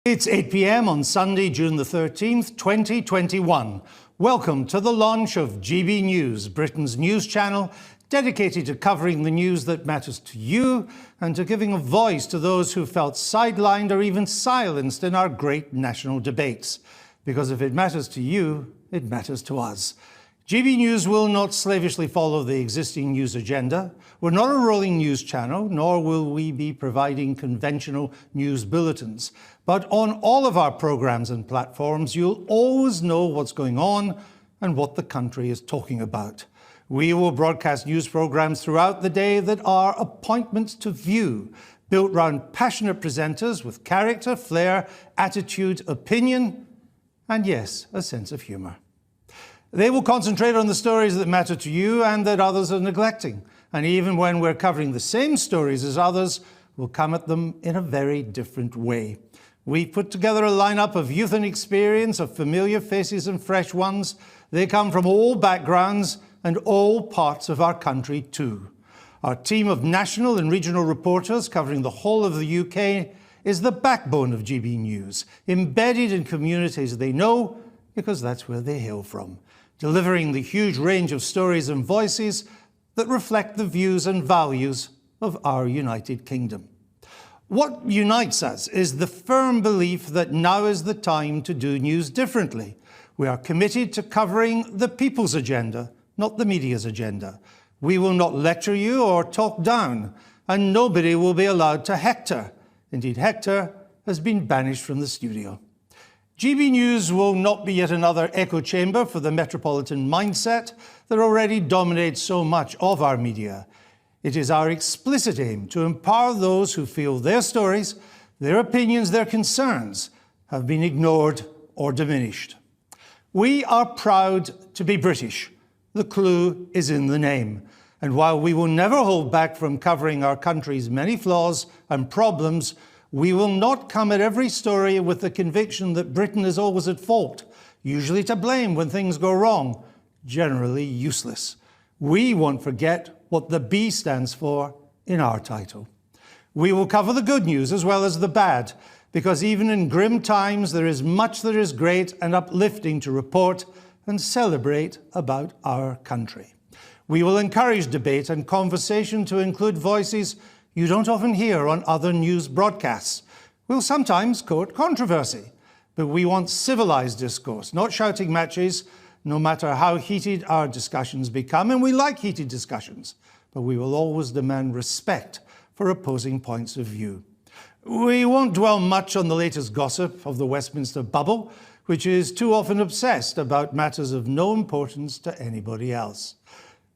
It's 8 p.m. on Sunday, June the 13th, 2021. Welcome to the launch of GB News, Britain's news channel dedicated to covering the news that matters to you and to giving a voice to those who felt sidelined or even silenced in our great national debates. Because if it matters to you, it matters to us. GB News will not slavishly follow the existing news agenda. We're not a rolling news channel, nor will we be providing conventional news bulletins. But on all of our programs and platforms, you'll always know what's going on and what the country is talking about. We will broadcast news programs throughout the day that are appointments to view, built around passionate presenters with character, flair, attitude, opinion, and yes, a sense of humour. They will concentrate on the stories that matter to you and that others are neglecting. And even when we're covering the same stories as others, we'll come at them in a very different way. We've put together a lineup of youth and experience, of familiar faces and fresh ones. They come from all backgrounds and all parts of our country too. Our team of national and regional reporters covering the whole of the UK is the backbone of GB News, embedded in communities they know because that's where they hail from, delivering the huge range of stories and voices that reflect the views and values of our United Kingdom. What unites us is the firm belief that now is the time to do news differently. We are committed to covering the people's agenda, not the media's agenda. We will not lecture you or talk down, and nobody will be allowed to hector. Indeed, Hector has been banished from the studio. GB News will not be yet another echo chamber for the metropolitan mindset that already dominates so much of our media. It is our explicit aim to empower those who feel their stories, their opinions, their concerns have been ignored or diminished. We are proud to be British. The clue is in the name. And while we will never hold back from covering our country's many flaws and problems, we will not come at every story with the conviction that Britain is always at fault, usually to blame when things go wrong, generally useless. We won't forget what the B stands for in our title. We will cover the good news as well as the bad, because even in grim times there is much that is great and uplifting to report and celebrate about our country. We will encourage debate and conversation to include voices you don't often hear on other news broadcasts. We'll sometimes court controversy, but we want civilised discourse, not shouting matches, no matter how heated our discussions become, and we like heated discussions, but we will always demand respect for opposing points of view. We won't dwell much on the latest gossip of the Westminster bubble, which is too often obsessed about matters of no importance to anybody else.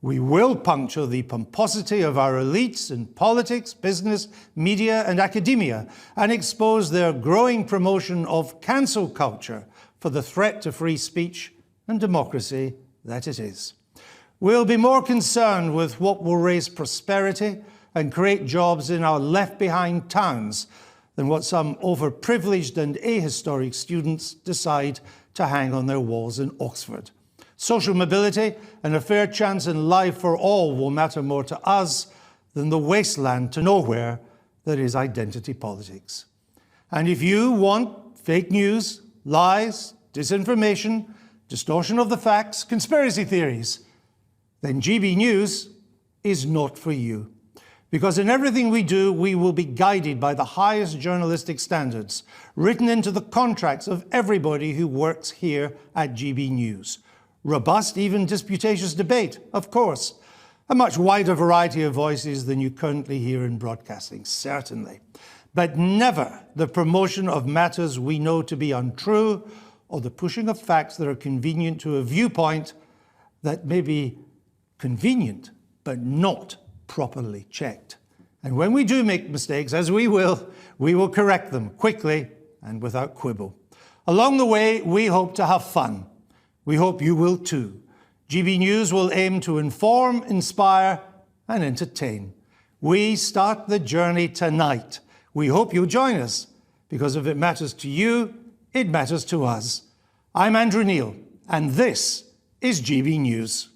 We will puncture the pomposity of our elites in politics, business, media and academia and expose their growing promotion of cancel culture for the threat to free speech and democracy that it is. We'll be more concerned with what will raise prosperity and create jobs in our left-behind towns than what some overprivileged and ahistoric students decide to hang on their walls in Oxford. Social mobility and a fair chance in life for all will matter more to us than the wasteland to nowhere that is identity politics. And if you want fake news, lies, disinformation, distortion of the facts, conspiracy theories, then GB News is not for you. Because in everything we do, we will be guided by the highest journalistic standards written into the contracts of everybody who works here at GB News. Robust, even disputatious debate, of course. A much wider variety of voices than you currently hear in broadcasting, certainly. But never the promotion of matters we know to be untrue or the pushing of facts that are convenient to a viewpoint that may be convenient but not properly checked. And when we do make mistakes, as we will correct them quickly and without quibble. Along the way, we hope to have fun. We hope you will too. GB News will aim to inform, inspire and entertain. We start the journey tonight. We hope you'll join us, because if it matters to you, it matters to us. I'm Andrew Neil, and this is GB News.